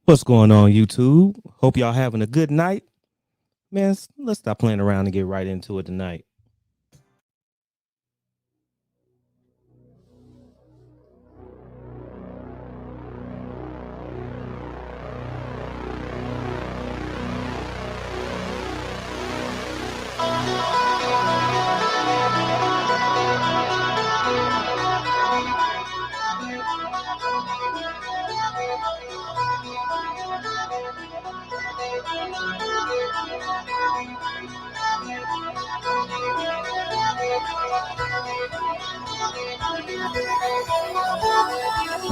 What's going on, YouTube? Hope y'all having a good night. Man, let's stop playing around and get right into it tonight.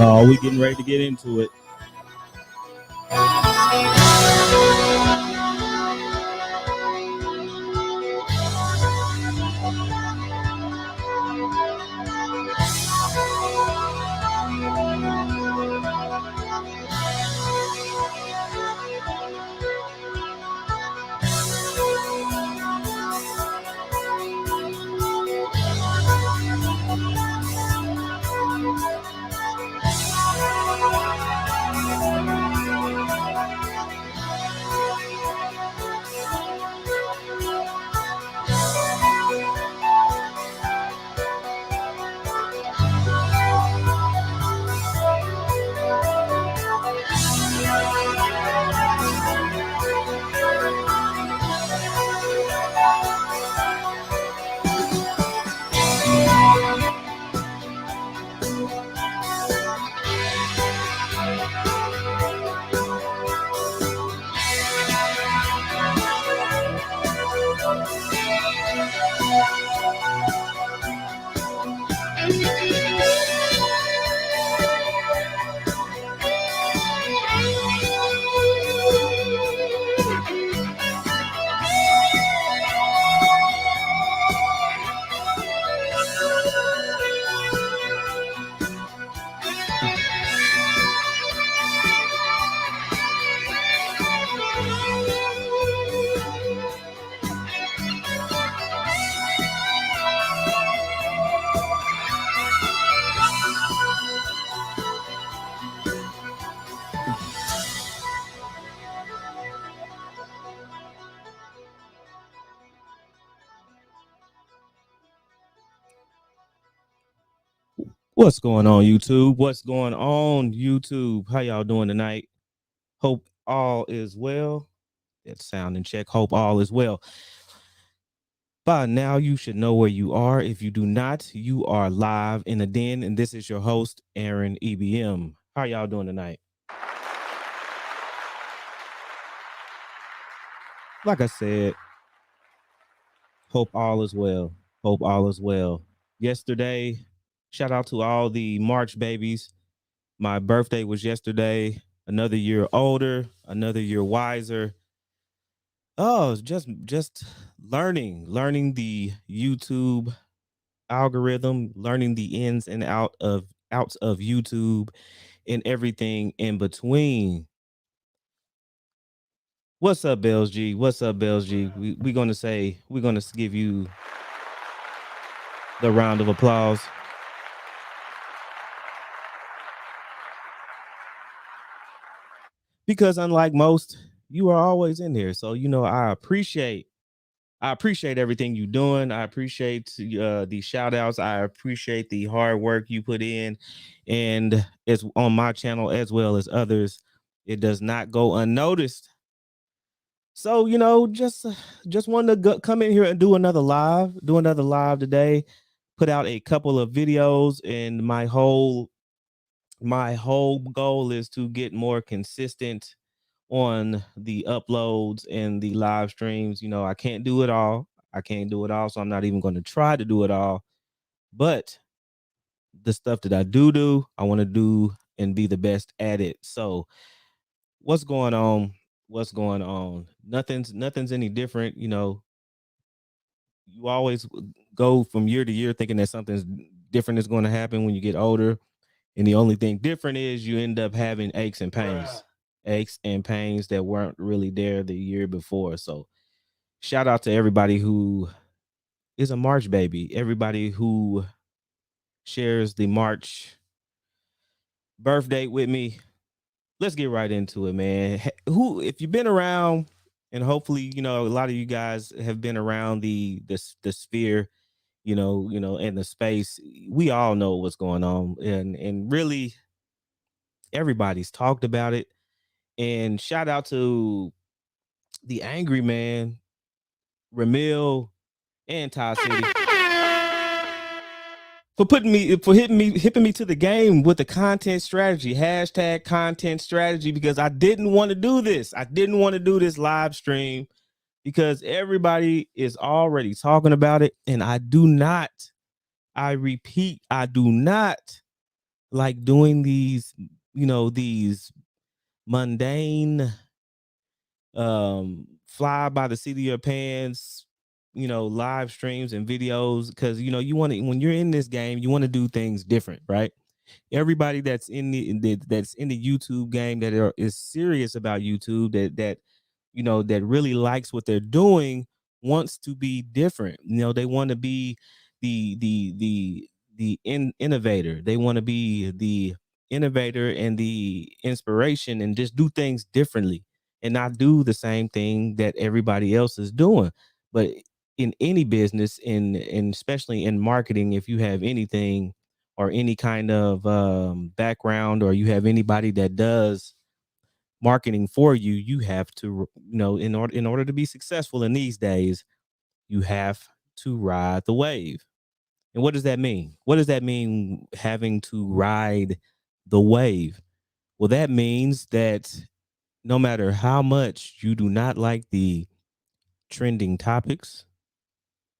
Oh, we getting ready to get into it. What's going on, YouTube? What's going on, YouTube? How y'all doing tonight? Hope all is well. That sound in check. Hope all is well. By now, you should know where you are. If you do not, you are live in the den, and this is your host, Aaron EBM. How y'all doing tonight? Like I said, hope all is well. Hope all is well. Yesterday, shout out to all the March babies. My birthday was yesterday. Another year older, another year wiser. Oh, just learning the YouTube algorithm, learning the ins and outs of YouTube and everything in between. What's up, Bells G? What's up, Bells G? We're gonna give you the round of applause. Because unlike most, you are always in here. So I appreciate everything you're doing. I appreciate the shout outs. I appreciate the hard work you put in, and it's on my channel as well as others. It does not go unnoticed. So just wanted to come in here and do another live today. Put out a couple of videos, and my whole goal is to get more consistent on the uploads and the live streams. I can't do it all. I can't do it all, so I'm not even going to try to do it all. But the stuff that I do, I want to do and be the best at it. So, what's going on? What's going on? Nothing's any different. You always go from year to year thinking that something's different is going to happen when you get older. And the only thing different is you end up having aches and pains that weren't really there the year before. So shout out to everybody who is a March baby, everybody who shares the March birth date with me. let's get right into it, man. Who, if you've been around, and hopefully, a lot of you guys have been around the sphere, and the space. We all know what's going on, and really everybody's talked about it. And shout out to the angry man, Ramil and Ty City, for hipping me to the game with the content strategy, hashtag content strategy, because I didn't want to do this. I didn't want to do this live stream because everybody is already talking about it. And I repeat, I do not like doing these mundane, fly by the seat of your pants, live streams and videos, because you want to, when you're in this game, you want to do things different, right? Everybody that's that's in the YouTube game, is serious about YouTube, that really likes what they're doing, wants to be different. They want to be the innovator. They want to be the innovator and the inspiration, and just do things differently and not do the same thing that everybody else is doing. But in any business, in especially in marketing, if you have anything or any kind of background, or you have anybody that does marketing for you, you have to, in order to be successful in these days, you have to ride the wave. And what does that mean? What does that mean, having to ride the wave? Well, that means that no matter how much you do not like the trending topics,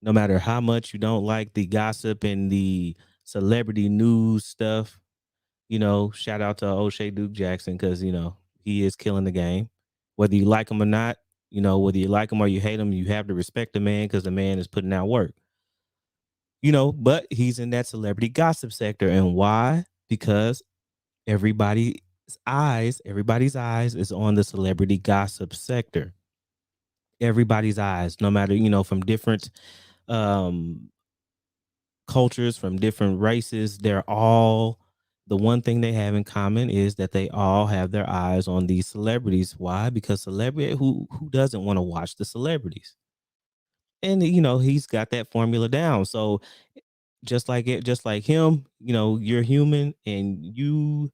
no matter how much you don't like the gossip and the celebrity news stuff, shout out to O'Shea Duke Jackson, because, he is killing the game. Whether you like him or not, whether you like him or you hate him, you have to respect the man, because the man is putting out work. But he's in that celebrity gossip sector. And why? Because everybody's everybody's eyes is on the celebrity gossip sector. Everybody's eyes, no matter, from different um cultures, from different races, they're all, the one thing they have in common is that they all have their eyes on these celebrities. Why? Because celebrity, who doesn't want to watch the celebrities? And he's got that formula down. So just like him, you're human, and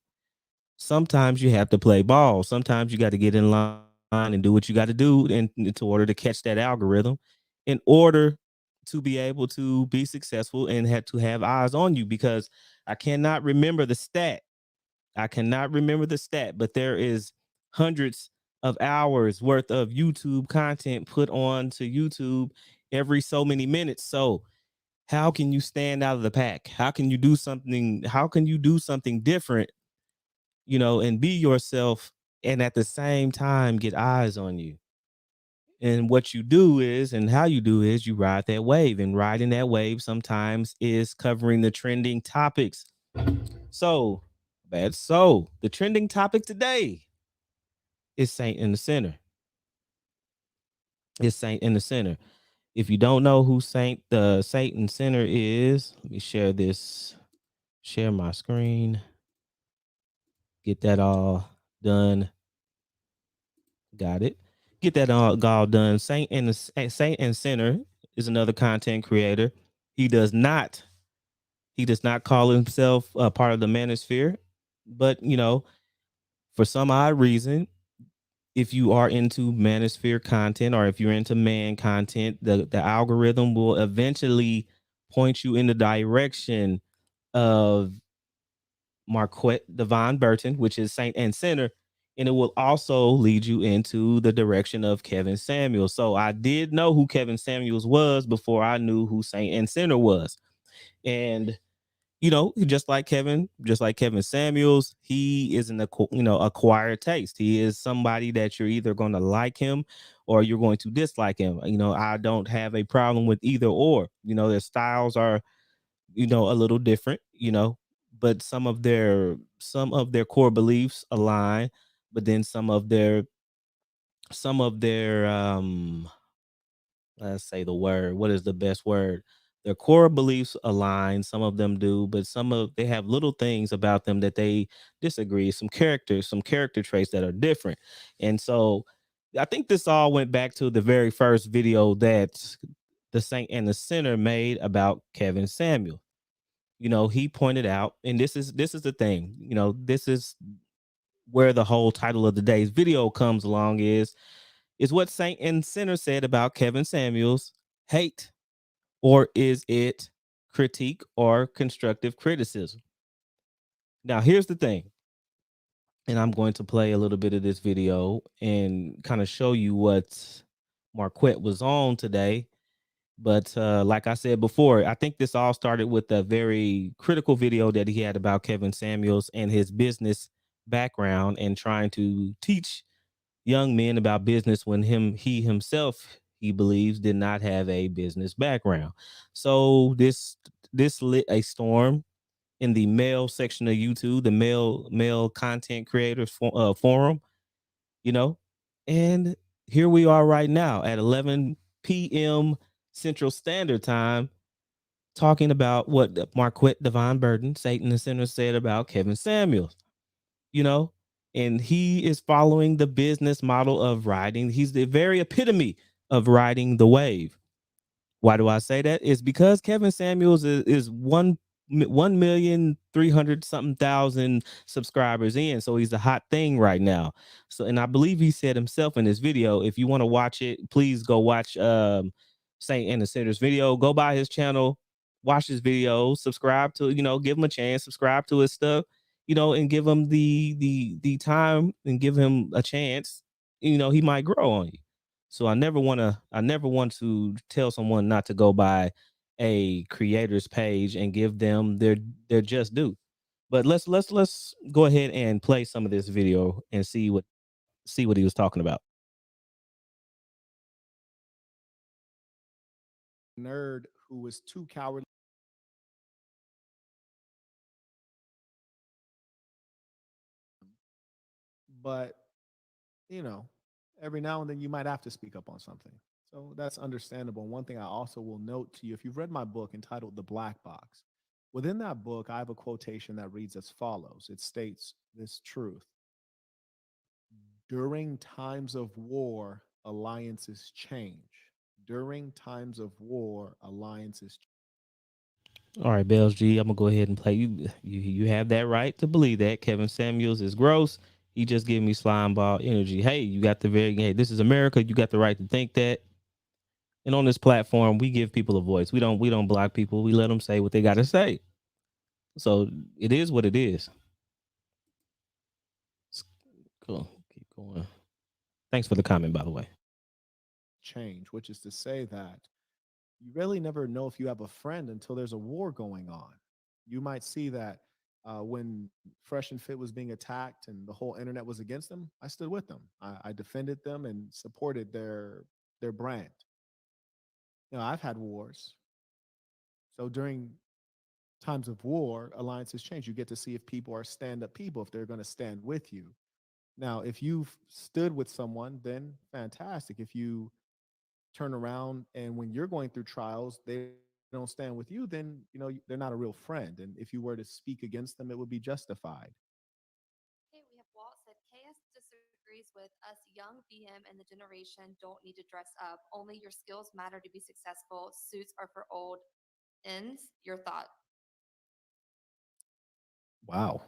sometimes you have to play ball. Sometimes you got to get in line and do what you got to do in to order to catch that algorithm, in order to be able to be successful and have to have eyes on you. Because I cannot remember the stat. But there is hundreds of hours worth of YouTube content put on to YouTube every so many minutes. So how can you stand out of the pack? How can you do something? How can you do something different, and be yourself, and at the same time get eyes on you? And what you do is, and how you do is, you ride that wave, and riding that wave sometimes is covering the trending topics. So, the trending topic today is Saint in the Center. It's Saint in the Center. If you don't know who the Satan Center is, let me share my screen, get that all done. Got it. Get that all done. Saint and Center is another content creator. He does not call himself a part of the Manosphere, but for some odd reason, if you are into Manosphere content, or if you're into man content, the algorithm will eventually point you in the direction of Marquette Devon Burton, which is Saint and Center, and it will also lead you into the direction of Kevin Samuels. So I did know who Kevin Samuels was before I knew who Saint and Center was. And just like Kevin Samuels, he is an acquired taste. He is somebody that you're either going to like him or you're going to dislike him. I don't have a problem with either or. Their styles are, a little different, but some of their core beliefs align, but then some of their let's say the word, what is the best word? their core beliefs align. Some of them do, but some of they have little things about them that they disagree. Some character traits that are different. And so I think this all went back to the very first video that the Saint and the Sinner made about Kevin Samuel. He pointed out, and this is the thing, this is where the whole title of the day's video comes along is what Saint and Sinner said about Kevin Samuels. Hate, or is it critique or constructive criticism? Now, here's the thing, and I'm going to play a little bit of this video and kind of show you what Marquette was on today. But like I said before, I think this all started with a very critical video that he had about Kevin Samuels and his business background and trying to teach young men about business when he himself, he believes, did not have a business background. So this lit a storm in the male section of YouTube, the male content creators forum, you know, and here we are right now at 11 p.m. Central Standard Time, talking about what Marquette Divine Burton, Satan the Sinner, said about Kevin Samuels, you know, and he is following the business model of riding. He's the very epitome of riding the wave. Why do I say that? It's because Kevin Samuels is 1,300,000 something thousand subscribers in, so he's a hot thing right now. So, and I believe he said himself in this video, if you want to watch it, please go watch Saint and the Sinner's video. Go by his channel, watch his videos, subscribe to, give him a chance, subscribe to his stuff, and give him the time and give him a chance. He might grow on you. So I never want to tell someone not to go by a creator's page and give them their just due. But let's go ahead and play some of this video and see what he was talking about. Nerd who was too cowardly. But, you know, every now and then you might have to speak up on something. So that's understandable. One thing I also will note to you, if you've read my book entitled The Black Box, within that book, I have a quotation that reads as follows. It states this truth: during times of war, alliances change. During times of war, alliances. All right, Bells G, I'm gonna go ahead and play you. You have that right to believe that Kevin Samuels is gross. He just gave me slime ball energy. Hey, you got the very hey, this is America. You got the right to think that. And on this platform, we give people a voice. We don't block people. We let them say what they got to say. So it is what it is. Cool. Keep going. Thanks for the comment, by the way. Change, which is to say that you really never know if you have a friend until there's a war going on. You might see that when Fresh and Fit was being attacked and the whole internet was against them, I stood with them. I defended them and supported their brand. I've had wars. So during times of war, alliances change. You get to see if people are stand up people, if they're going to stand with you. Now, if you've stood with someone, then fantastic. If you turn around and when you're going through trials, they don't stand with you, then they're not a real friend. And if you were to speak against them, it would be justified. Okay, we have Walt said KS disagrees with us young BM and the generation don't need to dress up. Only your skills matter to be successful. Suits are for old ends. Your thought. Wow.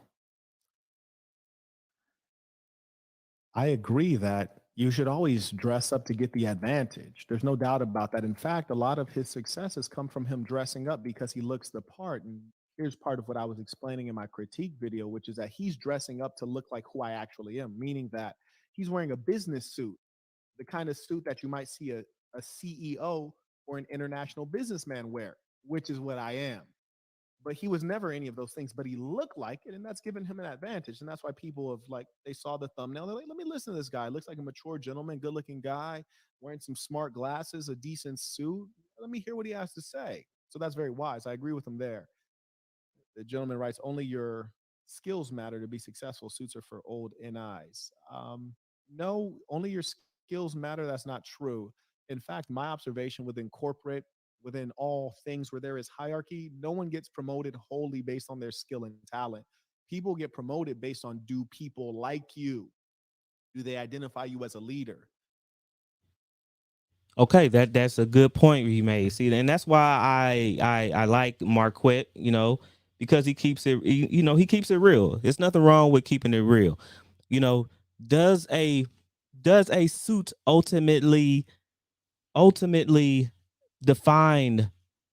I agree that you should always dress up to get the advantage. There's no doubt about that. In fact, a lot of his successes come from him dressing up because he looks the part. And here's part of what I was explaining in my critique video, which is that he's dressing up to look like who I actually am, meaning that he's wearing a business suit, the kind of suit that you might see a CEO or an international businessman wear, which is what I am. But he was never any of those things, but he looked like it, and that's given him an advantage. And that's why people have, like, they saw the thumbnail, they're like, let me listen to this guy. Looks like a mature gentleman, good looking guy, wearing some smart glasses, a decent suit. Let me hear what he has to say. So that's very wise. I agree with him there. The gentleman writes, only your skills matter to be successful. Suits are for old NIs. No, only your skills matter. That's not true. In fact, my observation within corporate, within all things where there is hierarchy, no one gets promoted wholly based on their skill and talent. People get promoted based on, do people like you? Do they identify you as a leader? Okay, that's a good point he made. See, and that's why I like Marquette, because he keeps it, he keeps it real. There's nothing wrong with keeping it real. You know, does a suit ultimately define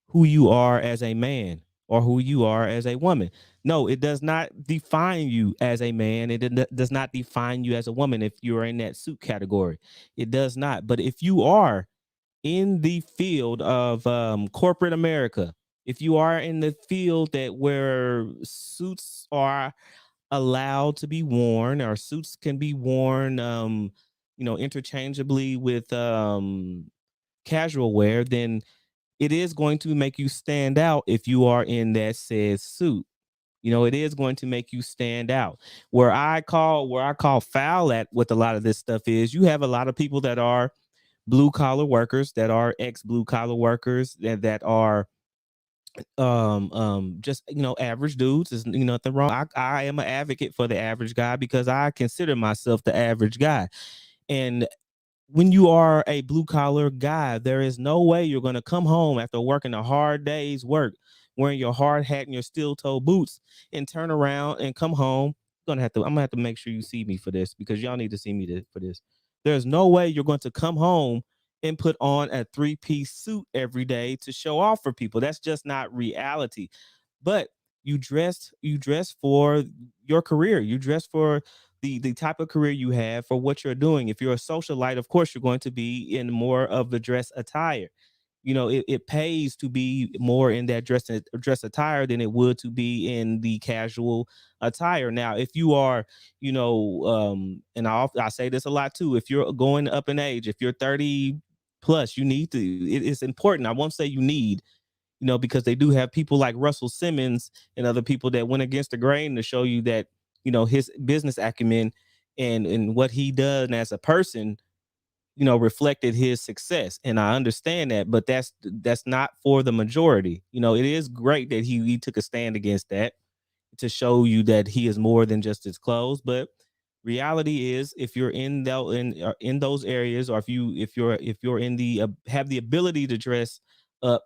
who you are as a man or who you are as a woman? No, it does not define you as a man. Does not define you as a woman if you're in that suit category. It does not. But if you are in the field of corporate America, if you are in the field that where suits are allowed to be worn, or suits can be worn, interchangeably with casual wear, then it is going to make you stand out if you are in that said suit. It is going to make you stand out. Where I call foul at with a lot of this stuff is you have a lot of people that are blue collar workers, that are ex blue collar workers, that are just average dudes. Is nothing wrong. I am an advocate for the average guy because I consider myself the average guy. And when you are a blue collar guy, there is no way you're going to come home after working a hard day's work, wearing your hard hat and your steel toe boots, and turn around and come home. I'm gonna have to make sure you see me for this, because y'all need to see me for this. There's no way you're going to come home and put on a 3-piece suit every day to show off for people. That's just not reality. But you dress for your career. You dress for the type of career you have, for what you're doing. If you're a socialite, of course, you're going to be in more of the dress attire. It pays to be more in that dress attire than it would to be in the casual attire. Now, if you are, and I say this a lot too, if you're going up in age, if you're 30 plus, you need to. It's important. I won't say you need, because they do have people like Russell Simmons and other people that went against the grain to show you that, his business acumen and what he does as a person, reflected his success. And I understand that, but that's not for the majority. It is great that he took a stand against that to show you that he is more than just his clothes. But reality is, if you're in those areas, or if you're in the have the ability to dress up,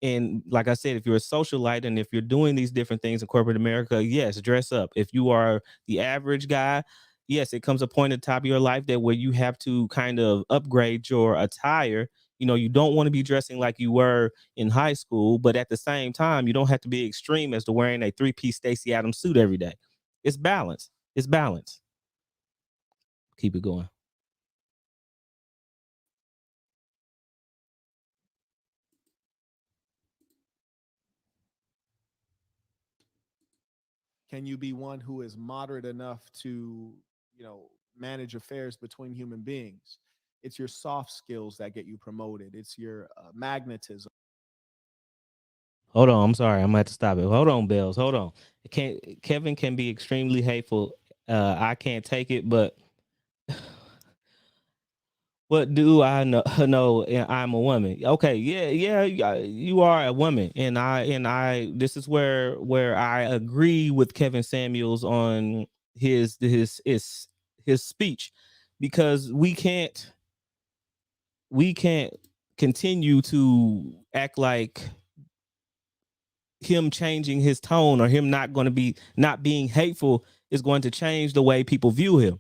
and like I said, if you're a socialite and if you're doing these different things in corporate America, yes, dress up. If you are the average guy, yes, it comes a point at the top of your life that where you have to kind of upgrade your attire. You don't want to be dressing like you were in high school, but at the same time, you don't have to be extreme as to wearing a 3-piece Stacey Adams suit every day. It's balance. It's balance. Keep it going. Can you be one who is moderate enough to, manage affairs between human beings? It's your soft skills that get you promoted. It's your magnetism. Hold on, I'm sorry. I'm gonna have to stop it. Hold on, Bells. Hold on. Kevin can be extremely hateful. I can't take it, but what do I know? No, I'm a woman. Okay, yeah. You are a woman, and I. This is where I agree with Kevin Samuels on his speech, because we can't continue to act like him changing his tone, or him not being hateful, is going to change the way people view him.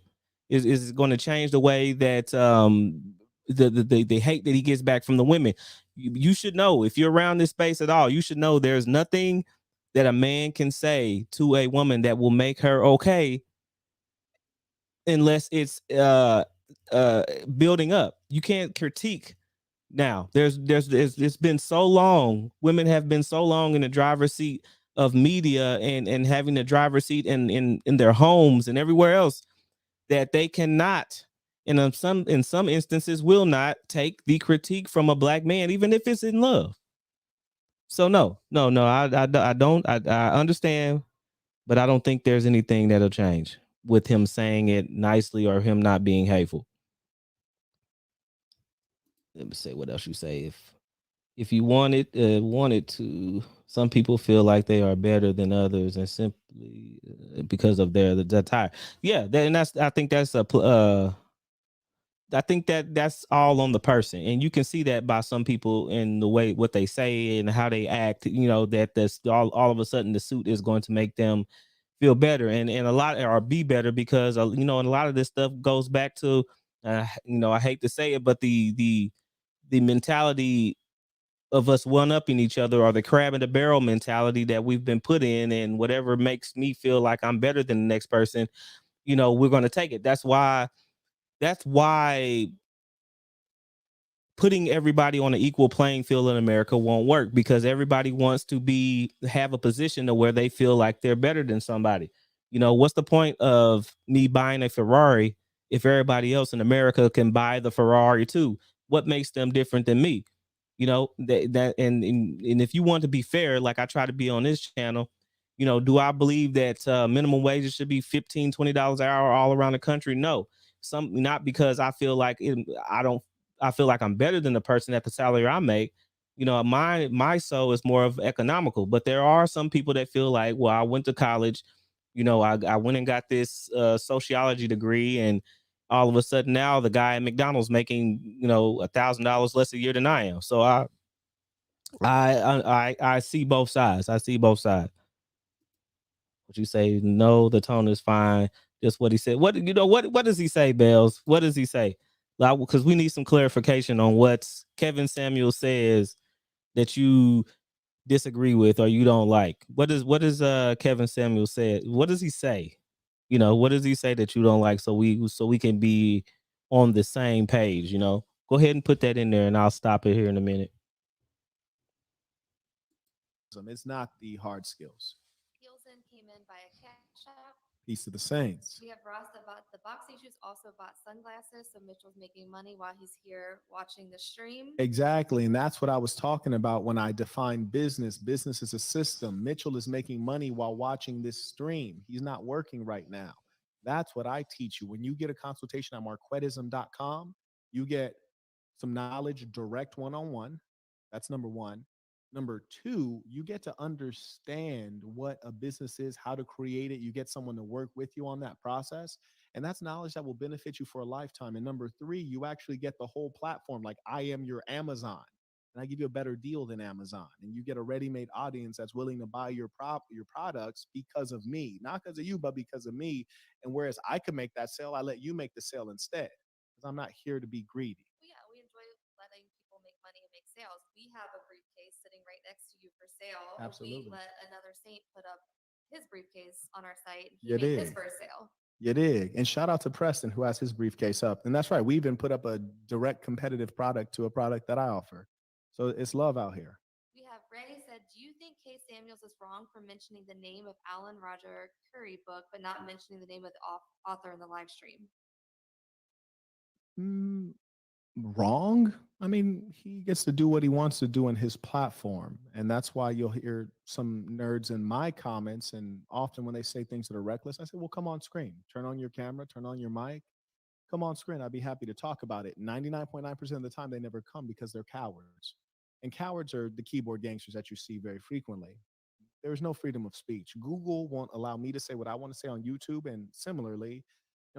Is going to change the way that the hate that he gets back from the women. You should know, if you're around this space at all, you should know there's nothing that a man can say to a woman that will make her okay, unless it's building up. You can't critique. Now, it's been so long. Women have been so long in the driver's seat of media, and having the driver's seat in their homes and everywhere else, that they cannot, and in some instances will not take the critique from a black man, even if it's in love. So no, I don't. I understand, but I don't think there's anything that'll change with him saying it nicely or him not being hateful. Let me say what else you say. If if you wanted to, some people feel like they are better than others, and simply because of their attire. Yeah, and I think that's I think that's all on the person, and you can see that by some people in the way what they say and how they act. That that's all of a sudden the suit is going to make them feel better, and a lot or be better because and a lot of this stuff goes back to I hate to say it, but the mentality of us one upping each other, or the crab in the barrel mentality that we've been put in, and whatever makes me feel like I'm better than the next person, we're going to take it. That's why putting everybody on an equal playing field in America won't work, because everybody wants to have a position to where they feel like they're better than somebody. What's the point of me buying a Ferrari if everybody else in America can buy the Ferrari too? What makes them different than me? And if you want to be fair, like I try to be on this channel, do I believe that minimum wages should be $15-$20 an hour all around the country? No. Not because I feel like I feel like I'm better than the person at the salary I make. My soul is more of economical, but there are some people that feel like, well, I went to college, I went and got this sociology degree, and all of a sudden now the guy at McDonald's making, $1,000 less a year than I am. So I see both sides. I see both sides. What you say? No, the tone is fine. Just what he said. What does he say, Bells? What does he say? Because we need some clarification on what Kevin Samuel says that you disagree with or you don't like. What does Kevin Samuel say? What does he say? What does he say that you don't like, so we can be on the same page? Go ahead and put that in there, and I'll stop it here in a minute. It's not the hard skills. Nielsen came in by a cash app. Peace to the Saints. We have Ross that bought the boxing shoes, also bought sunglasses. So Mitchell's making money while he's here watching the stream. Exactly. And that's what I was talking about when I defined business. Business is a system. Mitchell is making money while watching this stream. He's not working right now. That's what I teach you. When you get a consultation at marquettism.com, you get some knowledge direct one-on-one. That's number one. Number two, you get to understand what a business is, how to create it. You get someone to work with you on that process. And that's knowledge that will benefit you for a lifetime. And number three, you actually get the whole platform. Like, I am your Amazon, and I give you a better deal than Amazon. And you get a ready-made audience that's willing to buy your products because of me, not because of you, but because of me. And whereas I could make that sale, I let you make the sale instead, because I'm not here to be greedy. Well, yeah, we enjoy letting people make money and make sales. We have a briefcase sitting right next to you for sale. Absolutely. We let another saint put up his briefcase on our site. He You made his did. first sale. You dig. And shout out to Preston, who has his briefcase up. And that's right. We even put up a direct competitive product to a product that I offer. So it's love out here. We have Ray said, do you think Kay Samuels is wrong for mentioning the name of Alan Roger Curry book, but not mentioning the name of the author in the live stream? Wrong? I mean, he gets to do what he wants to do in his platform. And that's why you'll hear some nerds in my comments. And often when they say things that are reckless, I say, well, come on screen, turn on your camera, turn on your mic, come on screen. I'd be happy to talk about it. 99.9% of the time, they never come because they're cowards. And cowards are the keyboard gangsters that you see very frequently. There is no freedom of speech. Google won't allow me to say what I want to say on YouTube. And similarly,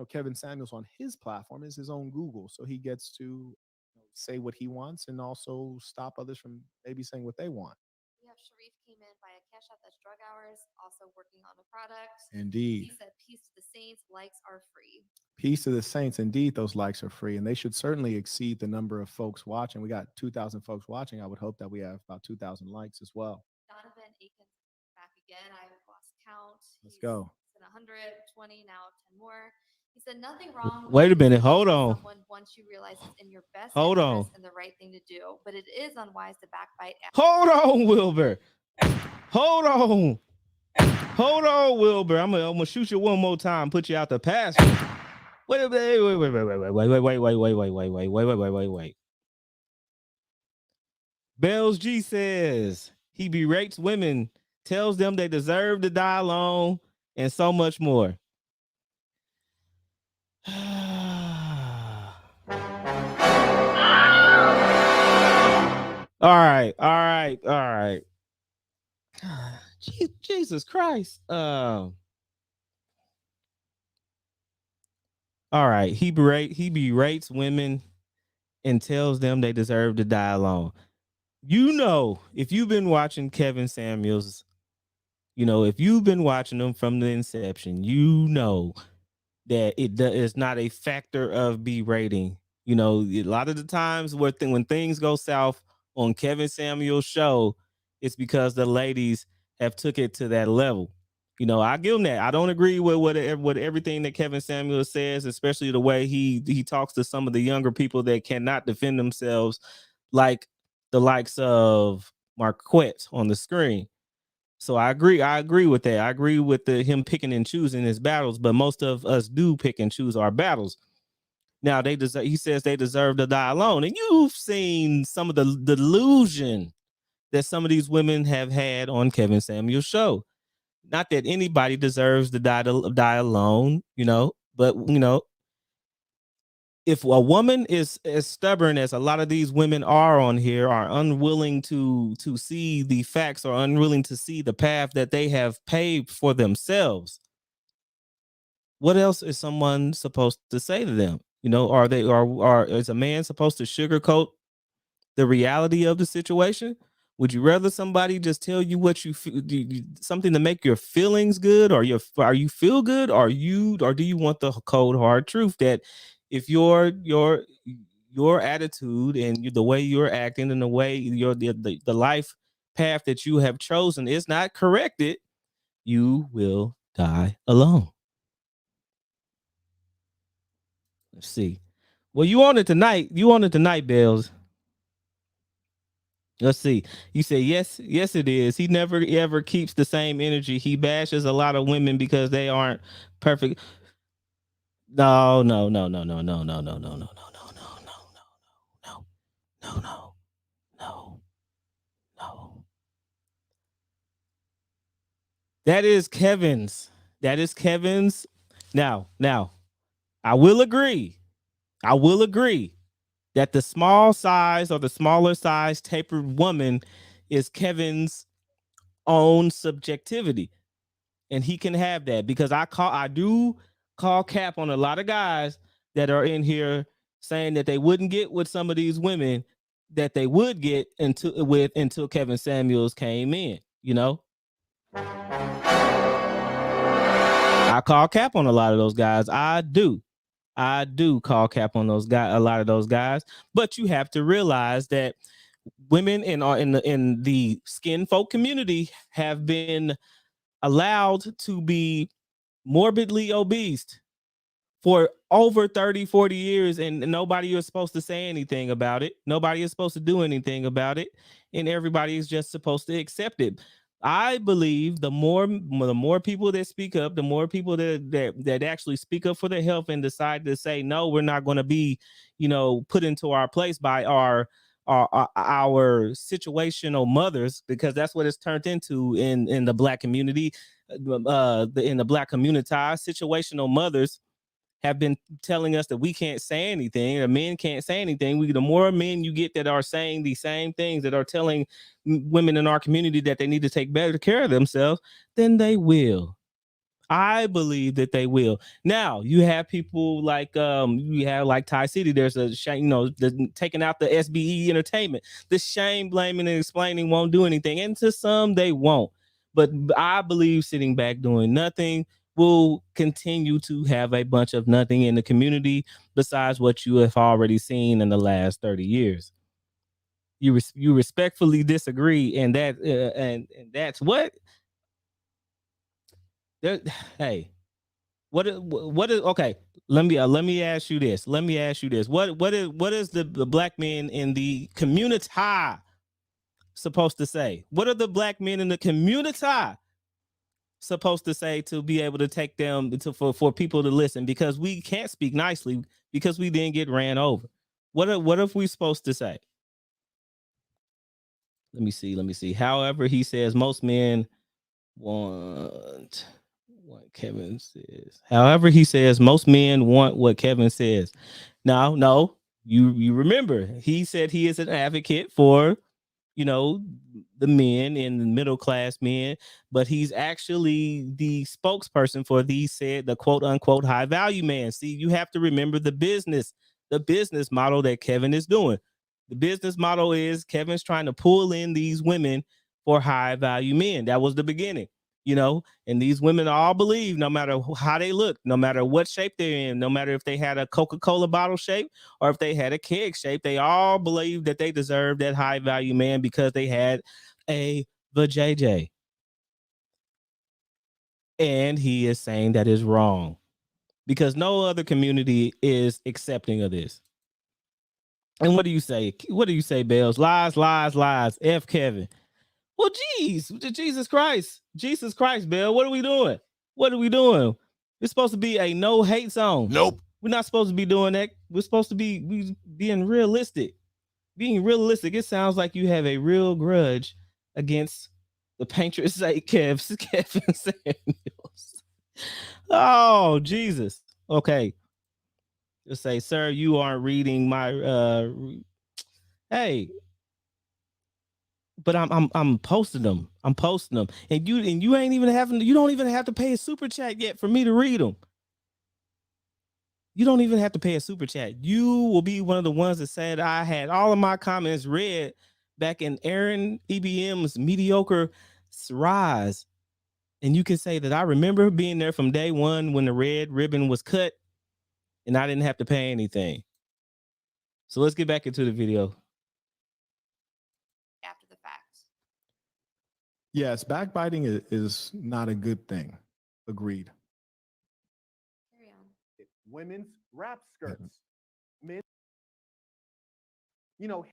Kevin Samuels on his platform is his own Google. So he gets to say what he wants and also stop others from maybe saying what they want. We have Sharif came in by a cash app that's Drug Hours, also working on a product. Indeed. He said, peace to the saints, likes are free. Peace to the saints. Indeed, those likes are free, and they should certainly exceed the number of folks watching. We got 2,000 folks watching. I would hope that we have about 2,000 likes as well. Donovan Aikens back again. I lost count. Let's go. It's 120, now 10 more. He said, nothing wrong. Wait a minute. Hold on. Once you realize it's in your best Hold interest on. and the right thing to do, but it is unwise to backbite. Hold on, Wilbur. Hold on. Hold on, Wilbur. I'm gonna shoot you one more time. Put you out the pasture. Wait. Bells G says he berates women, tells them they deserve to die alone, and so much more. All right, all right, all right. Jesus Christ. All right. He berates women and tells them they deserve to die alone. You know, if you've been watching Kevin Samuels, you know, if you've been watching them from the inception, you know that is not a factor of berating. You know, a lot of the times when things go south on Kevin Samuel's show, it's because the ladies have took it to that level. You know, I give him that. I don't agree with what everything that Kevin Samuel says, especially the way he talks to some of the younger people that cannot defend themselves, like the likes of Marquette on the screen. So I agree. I agree with that. I agree with him picking and choosing his battles, but most of us do pick and choose our battles. Now he says they deserve to die alone, and you've seen some of the delusion that some of these women have had on Kevin Samuel's show. Not that anybody deserves to die alone, you know, but you know, if a woman is as stubborn as a lot of these women are on here, are unwilling to see the facts or unwilling to see the path that they have paved for themselves, what else is someone supposed to say to them? You know, is a man supposed to sugarcoat the reality of the situation? Would you rather somebody just tell you what you feel, something to make your feelings good, or are you feel good, or do you want the cold hard truth that if your attitude and the way you're acting and the way the life path that you have chosen is not corrected, you will die alone. Let's see. Well, you on it tonight. You on it tonight, Bells. Let's see. You say yes, yes, it is. He never ever keeps the same energy. He bashes a lot of women because they aren't perfect. No, no, no, no, no, no, no, no, no, no, no, no, no, no, no, no, no, no. That is Kevin's. That is Kevin's. Now, I will agree. I will agree that the small size or the smaller size tapered woman is Kevin's own subjectivity, and he can have that because I do call cap on a lot of guys that are in here saying that they wouldn't get with some of these women that they would get until Kevin Samuels came in. You know, I call cap on a lot of those guys. I do call cap on those guys, a lot of those guys. But you have to realize that women in the skin folk community have been allowed to be morbidly obese for over 30, 40 years, and nobody is supposed to say anything about it. Nobody is supposed to do anything about it, and everybody is just supposed to accept it. I believe the more people that speak up, the more people that actually speak up for their health and decide to say no, we're not going to be, you know, put into our place by our situational mothers, because that's what it's turned into in the black community, in the black community. Situational mothers have been telling us that we can't say anything, or men can't say anything. The more men you get that are saying the same things, that are telling women in our community that they need to take better care of themselves, then they will. I believe that they will. Now you have people like you have like Ty City. There's a shame, you know, taking out the SBE entertainment. The shame, blaming, and explaining won't do anything, and to some they won't. But I believe sitting back doing nothing will continue to have a bunch of nothing in the community besides what you have already seen in the last 30 years. You respectfully disagree, and and that's what there. Hey, what is okay? Let me ask you this. Let me ask you this. What is the black men in the community supposed to say? What are the black men in the community supposed to say to be able to take them for people to listen? Because we can't speak nicely because we didn't get ran over. What are we supposed to say? Let me see. Let me see. However, he says most men want what Kevin says. However, he says most men want what Kevin says. No, you remember he said he is an advocate for you know, the men and the middle class men, but he's actually the spokesperson for these said the quote unquote high value man. See, you have to remember the business model that Kevin is doing. The business model is Kevin's trying to pull in these women for high value men. That was the beginning, you know, and these women all believe no matter how they look, no matter what shape they're in, no matter if they had a Coca-Cola bottle shape or if they had a keg shape, they all believe that they deserve that high value man because they had a vajayjay. And he is saying that is wrong because no other community is accepting of this. And what do you say? What do you say, Bells? Lies, lies, lies. F Kevin. Well, geez, Jesus Christ, Bell. What are we doing? What are we doing? It's supposed to be a no hate zone. Nope. We're not supposed to be doing that. We're supposed to be being realistic. Being realistic, it sounds like you have a real grudge against the Patriots sake, Kevin Samuels. Oh, Jesus. Okay. Just say, sir, you aren't reading my hey, but I'm posting them. I'm posting them. And you ain't even having you don't even have to pay a super chat yet for me to read them. You don't even have to pay a super chat. You will be one of the ones that said I had all of my comments read back in Aaron EBM's mediocre rise. And you can say that I remember being there from day one when the red ribbon was cut and I didn't have to pay anything. So let's get back into the video. After the fact. Yes, backbiting is not a good thing. Agreed. Carry on. Women's wrap skirts. Men, you know,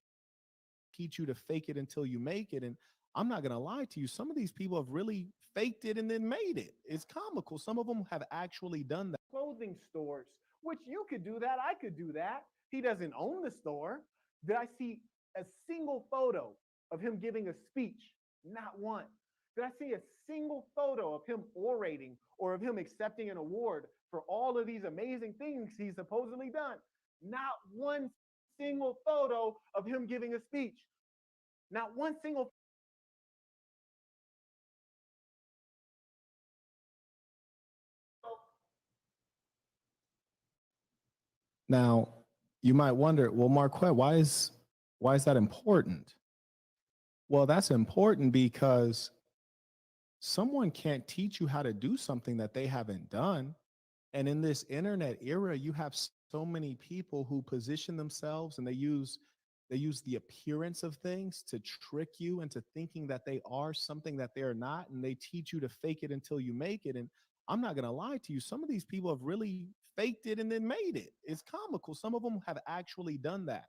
teach you to fake it until you make it. And I'm not going to lie to you. Some of these people have really faked it and then made it. It's comical. Some of them have actually done that. Clothing stores, which you could do that. I could do that. He doesn't own the store. Did I see a single photo of him giving a speech? Not one. Did I see a single photo of him orating or of him accepting an award for all of these amazing things he's supposedly done? Not one single photo of him giving a speech. Not one single. Now, you might wonder, well, Marquette, why is that important? Well, that's important because someone can't teach you how to do something that they haven't done. And in this internet era, you have so many people who position themselves and they use the appearance of things to trick you into thinking that they are something that they're not, and they teach you to fake it until you make it. And I'm not going to lie to you, some of these people have really faked it and then made it. It's comical. Some of them have actually done that.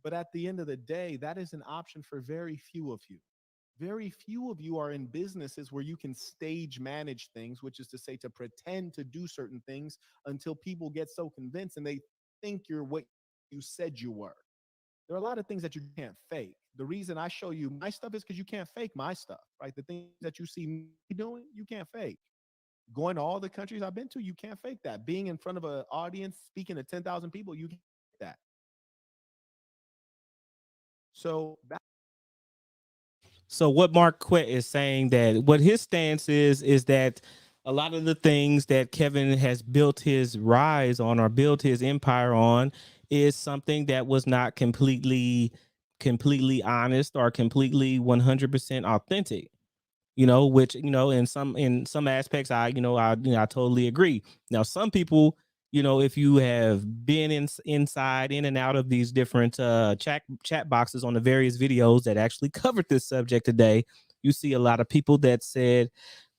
But at the end of the day, that is an option for very few of you. Very few of you are in businesses where you can stage manage things, which is to say to pretend to do certain things until people get so convinced and they think you're what you said you were. There are a lot of things that you can't fake. The reason I show you my stuff is because you can't fake my stuff, right? The things that you see me doing, you can't fake. Going to all the countries I've been to, you can't fake that. Being in front of an audience, speaking to 10,000 people, you can't fake that. So what Marquette is saying, that what his stance is that a lot of the things that Kevin has built his rise on or built his empire on is something that was not completely honest or completely 100% authentic. You know, which, you know, in some aspects, I totally agree. Now, some people, you know, if you have been inside in and out of these different chat boxes on the various videos that actually covered this subject today, you see a lot of people that said,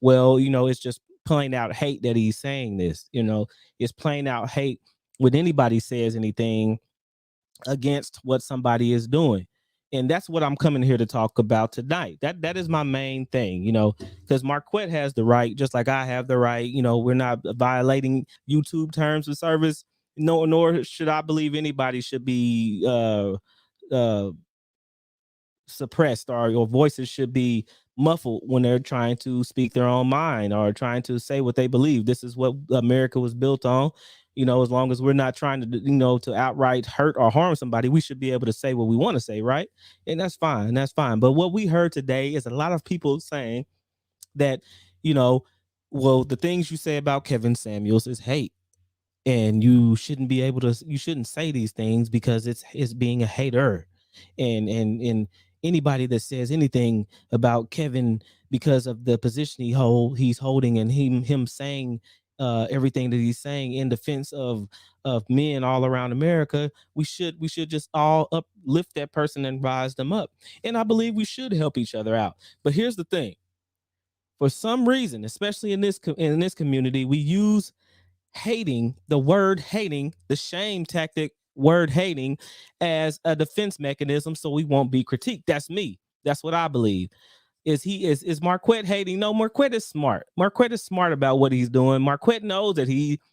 well, you know, it's just plain out hate that he's saying this. You know, it's plain out hate when anybody says anything against what somebody is doing. And that's what I'm coming here to talk about tonight. That is my main thing, you know, because Marquette has the right, just like I have the right. You know, we're not violating YouTube terms of service. No, nor should I believe anybody should be suppressed, or your voices should be muffled when they're trying to speak their own mind or trying to say what they believe. This is what America was built on. You know, as long as we're not trying to, to outright hurt or harm somebody, we should be able to say what we want to say, right? And that's fine. That's fine. But what we heard today is a lot of people saying that, you know, well, the things you say about Kevin Samuels is hate, and you shouldn't say these things because it's being a hater. And anybody that says anything about Kevin because of the position he's holding, and him saying everything that he's saying in defense of men all around America, we should just all uplift that person and rise them up. And I believe we should help each other out. But here's the thing: for some reason, especially in this community, we use the word hating, the shame tactic word hating, as a defense mechanism so we won't be critiqued. That's me. That's what I believe. Is Marquette hating? No, Marquette is smart. Marquette is smart about what he's doing. Marquette knows that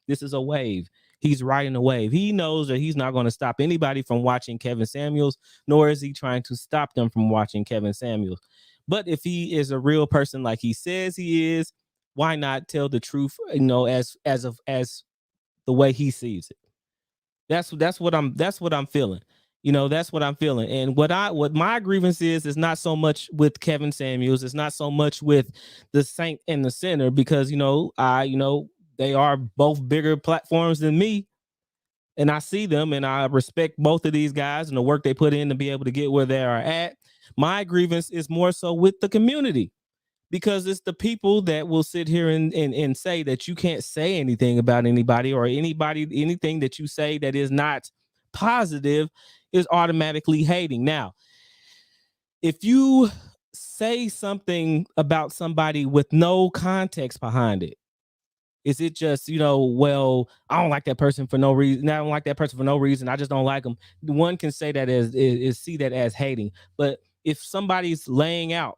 this is a wave. He's riding a wave. He knows that he's not going to stop anybody from watching Kevin Samuels, nor is he trying to stop them from watching Kevin Samuels. But if he is a real person like he says he is, why not tell the truth, as the way he sees it? That's what I'm feeling. That's what I'm feeling. And what my grievance is not so much with Kevin Samuels. It's not so much with the Saint and the Sinner, because they are both bigger platforms than me, and I see them, and I respect both of these guys and the work they put in to be able to get where they are at. My grievance is more so with the community, because it's the people that will sit here and say that you can't say anything about anybody, or anything that you say that is not positive is automatically hating. Now, if you say something about somebody with no context behind it, is it just, well, I don't like that person for no reason. I don't like that person for no reason. I just don't like them. One can say that is see that as hating. But if somebody's laying out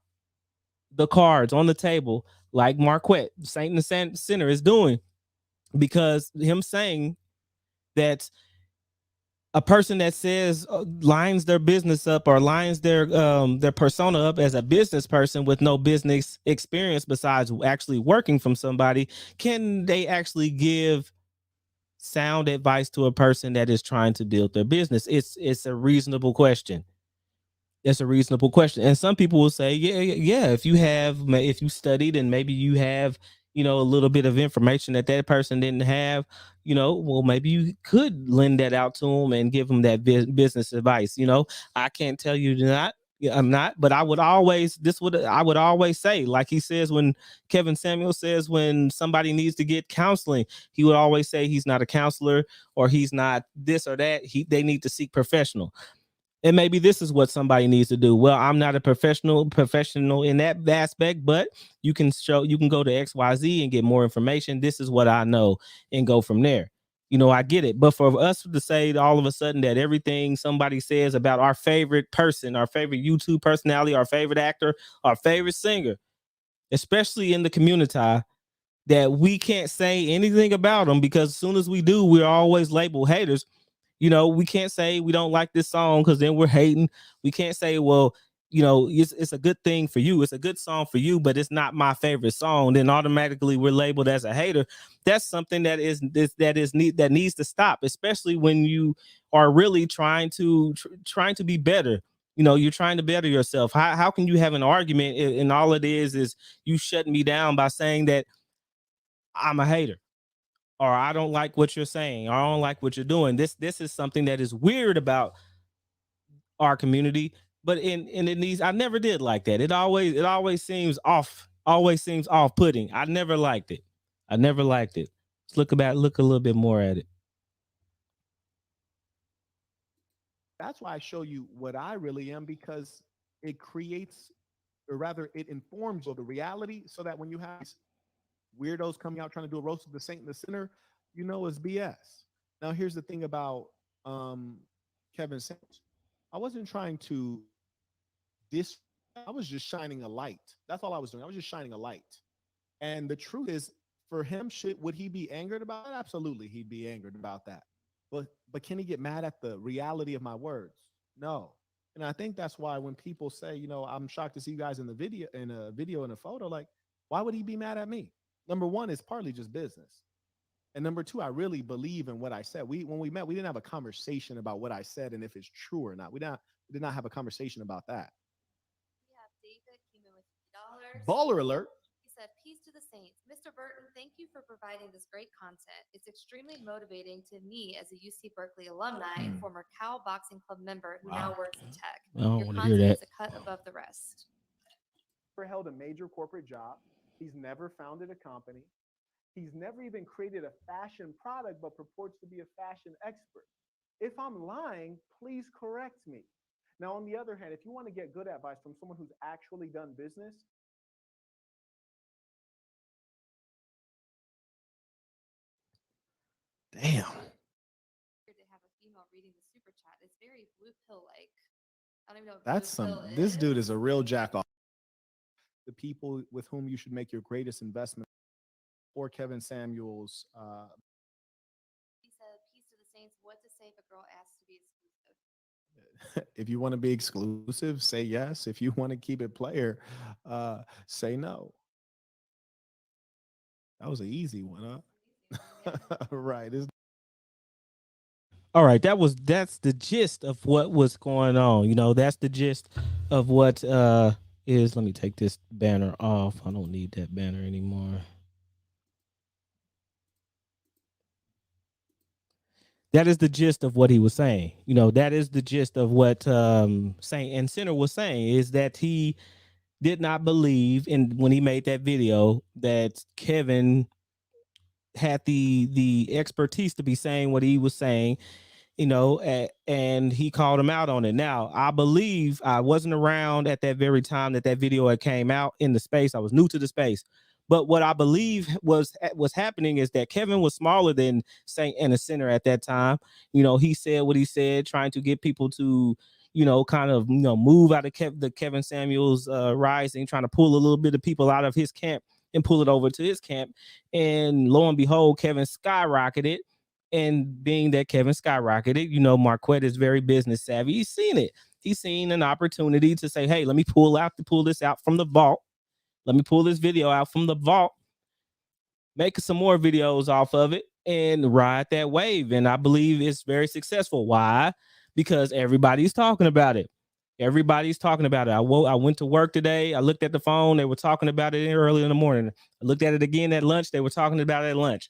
the cards on the table, like Marquette, Saint and the Sinner, is doing, because him saying that a person that says lines their business up, or lines their persona up as a business person with no business experience besides actually working from somebody, can they actually give sound advice to a person that is trying to build their business? It's a reasonable question. That's a reasonable question. And some people will say, yeah, if you studied, and maybe you have, a little bit of information that person didn't have, well, maybe you could lend that out to them and give them that business advice. I can't tell you not. Yeah, I'm not, but I would always say, like he says, when Kevin Samuel says, when somebody needs to get counseling, he would always say he's not a counselor, or he's not this or that. They need to seek professional. And maybe this is what somebody needs to do. Well, I'm not a professional in that aspect, but you can go to XYZ and get more information. This is what I know, and go from there. I get it. But for us to say all of a sudden that everything somebody says about our favorite person, our favorite YouTube personality, our favorite actor, our favorite singer, especially in the community, that we can't say anything about them, because as soon as we do, we're always labeled haters. We can't say we don't like this song, because then we're hating. We can't say, well, it's a good thing for you. It's a good song for you, but it's not my favorite song. Then automatically we're labeled as a hater. That's something that needs to stop, especially when you are really trying to be better. You're trying to better yourself. How can you have an argument, and all it is you shutting me down by saying that I'm a hater, or I don't like what you're saying, or I don't like what you're doing? This is something that is weird about our community. But in it needs, I never did like that. It always seems off putting. I never liked it. I never liked it. Let's look a little bit more at it. That's why I show you what I really am, because it creates, or rather, it informs you of the reality, so that when you have these weirdos coming out trying to do a roast of the Saint and the Sinner, it's BS. Now, here's the thing about um, Kevin Samuels. I wasn't trying to dis. I was just shining a light. That's all I was doing. I was just shining a light. And the truth is, for him, would he be angered about it? Absolutely, he'd be angered about that. But can he get mad at the reality of my words? No. And I think that's why when people say, I'm shocked to see you guys in a video and a photo, like, why would he be mad at me? Number one, it's partly just business. And number two, I really believe in what I said. When we met, we didn't have a conversation about what I said and if it's true or not. We did not have a conversation about that. We have David came in with $50. Baller alert. He said, "Peace to the saints. Mr. Burton, thank you for providing this great content. It's extremely motivating to me as a UC Berkeley alumni and former Cal Boxing Club member who now works in tech. I don't Your want to hear content that. is a cut above the rest." Never held a major corporate job. He's never founded a company. He's never even created a fashion product, but purports to be a fashion expert. If I'm lying, please correct me. Now, on the other hand, if you want to get good advice from someone who's actually done business, damn. Weird to have a female reading the super chat. It's very blue pill like. I don't even know what That's blue some. pill This dude is a real jack off. The people with whom you should make your greatest investment, or Kevin Samuels. He said, "Peace to the saints. What to say if a girl asks to be exclusive?" If you want to be exclusive, say yes. If you want to keep it player, say no. That was an easy one, huh? Right. All right, that's the gist of what was going on. You know, that's the gist of what is. Let me take this banner off. I don't need that banner anymore. That is the gist of what he was saying. You know, that is the gist of what Saint and Sinner was saying, is that he did not believe in, when he made that video, that Kevin had the expertise to be saying what he was saying, you know, and he called him out on it. Now, I believe I wasn't around at that very time that video had came out in the space. I was new to the space. But what I believe was happening is that Kevin was smaller than Saint and the Center at that time. You know, he said what he said, trying to get people to, you know, kind of, you know, move out of the Kevin Samuels rising, trying to pull a little bit of people out of his camp and pull it over to his camp. And lo and behold, Kevin skyrocketed. And being that Kevin skyrocketed, you know, Marquette is very business savvy. He's seen it. He's seen an opportunity to say, hey, let me pull this out from the vault. Let me pull this video out from the vault, make some more videos off of it, and ride that wave. And I believe it's very successful. Why? Because everybody's talking about it. Everybody's talking about it. I went to work today. I looked at the phone. They were talking about it early in the morning. I looked at it again at lunch. They were talking about it at lunch.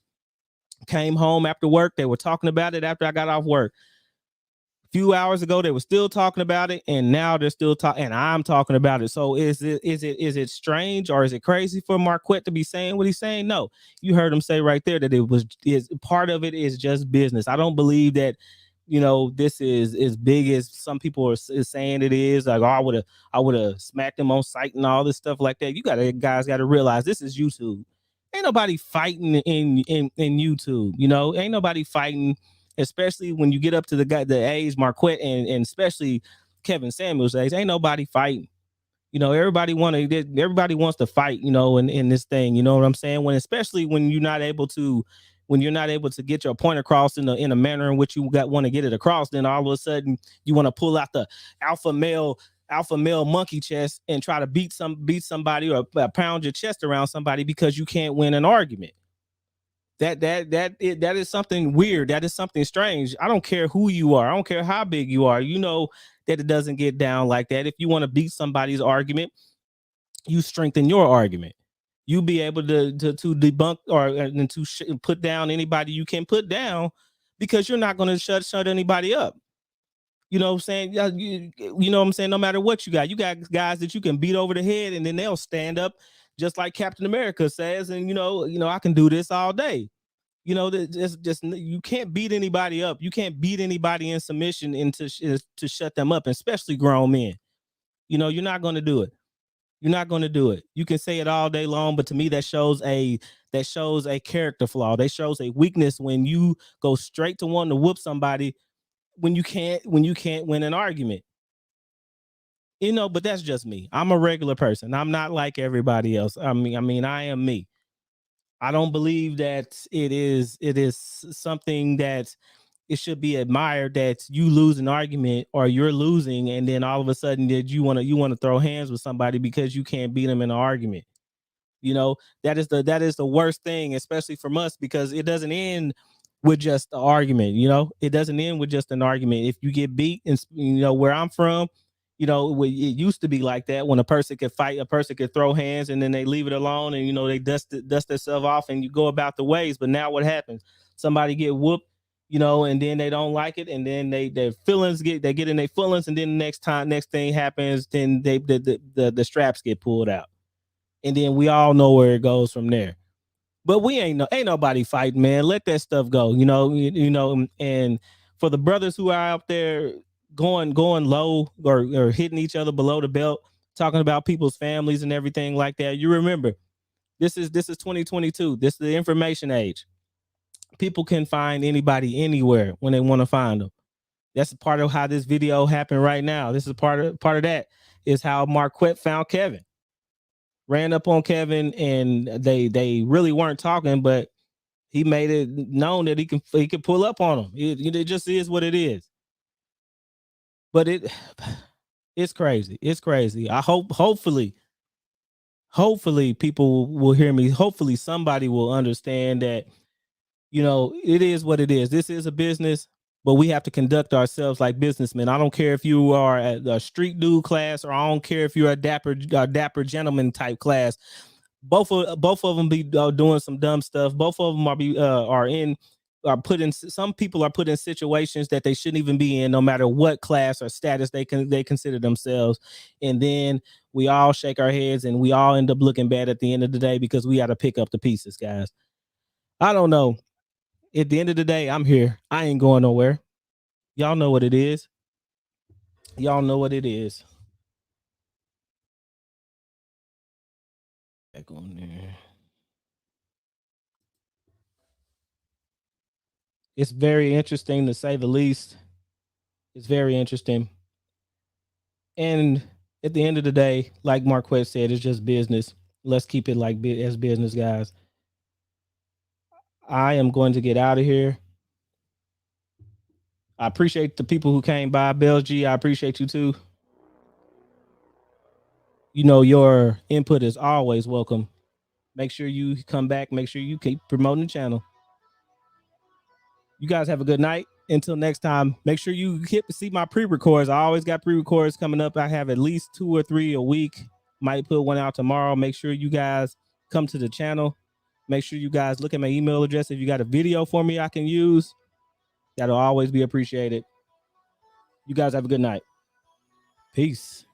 Came home after work. They were talking about it after I got off work. A few hours ago, they were still talking about it, and now they're still talking, and I'm talking about it. So is it strange, or is it crazy for Marquette to be saying what he's saying? No, you heard him say right there that is part of it is just business. I don't believe that, you know, this is as big as some people are saying it is. Like, oh, I would have smacked him on sight and all this stuff like that. You guys got to realize this is YouTube. Ain't nobody fighting in YouTube. You know, ain't nobody fighting, especially when you get up to the age Marquette and especially Kevin Samuels age. Ain't nobody fighting. You know, everybody wants to fight, you know, in this thing. You know what I'm saying? Especially when you're not able to get your point across in a manner in which you want to get it across, then all of a sudden you want to pull out the alpha male monkey chest and try to beat somebody or pound your chest around somebody because you can't win an argument. That is something weird. That is something strange. I don't care who you are. I don't care how big you are. You know that it doesn't get down like that. If you want to beat somebody's argument, you strengthen your argument. You be able to debunk or to put down anybody you can put down, because you're not going to shut anybody up. You know what I'm saying? You know what I'm saying? No matter what you got guys that you can beat over the head, and then they'll stand up just like Captain America says. And you know, I can do this all day. You know, just you can't beat anybody up. You can't beat anybody in submission and to shut them up, especially grown men. You know, you're not going to do it. You're not going to do it. You can say it all day long, but to me, that shows a character flaw. That shows a weakness when you go straight to wanting to whoop somebody when you can't win an argument. You know, but that's just me. I'm a regular person. I'm not like everybody else. I mean, I am me. I don't believe that it is something that it should be admired that you lose an argument or you're losing, and then all of a sudden that you want to throw hands with somebody because you can't beat them in an argument. You know, that is the worst thing, especially from us, because it doesn't end with just the argument. You know, it doesn't end with just an argument. If you get beat, and you know where I'm from, you know, it used to be like that when a person could fight, a person could throw hands, and then they leave it alone, and you know they dust themselves off, and you go about the ways. But now what happens? Somebody get whooped, you know, and then they don't like it, and then their feelings get in their feelings, and then next thing happens, then the straps get pulled out, and then we all know where it goes from there. But we ain't nobody fighting, man. Let that stuff go, you know. And for the brothers who are out there going low or hitting each other below the belt, talking about people's families and everything like that, you remember this is 2022. This is the information age. People can find anybody anywhere when they want to find them. That's part of how this video happened right now. This is part of that is how Marquette found Kevin. Ran up on Kevin, and they really weren't talking, but he made it known that he could pull up on him. It just is what it is. But it's crazy. It's crazy. I hopefully people will hear me. Hopefully somebody will understand that, you know, it is what it is. This is a business, but we have to conduct ourselves like businessmen. I don't care if you are a street dude class, or I don't care if you're a dapper gentleman type class. Both of them be doing some dumb stuff. Both of them some people are put in situations that they shouldn't even be in, no matter what class or status they consider themselves. And then we all shake our heads, and we all end up looking bad at the end of the day because we got to pick up the pieces, guys. I don't know. At the end of the day, I'm here. I ain't going nowhere. Y'all know what it is. Y'all know what it is. Back on there. It's very interesting, to say the least. It's very interesting. And at the end of the day, like Marquette said, it's just business. Let's keep it like as business, guys. I am going to get out of here. I appreciate the people who came by. Bells G, I appreciate you too. You know, your input is always welcome. Make sure you come back. Make sure you keep promoting the channel. You guys have a good night. Until next time, make sure you see my pre-records. I always got pre-records coming up. I have at least 2 or 3 a week. Might put one out tomorrow. Make sure you guys come to the channel. Make sure you guys look at my email address. If you got a video for me I can use, that'll always be appreciated. You guys have a good night. Peace.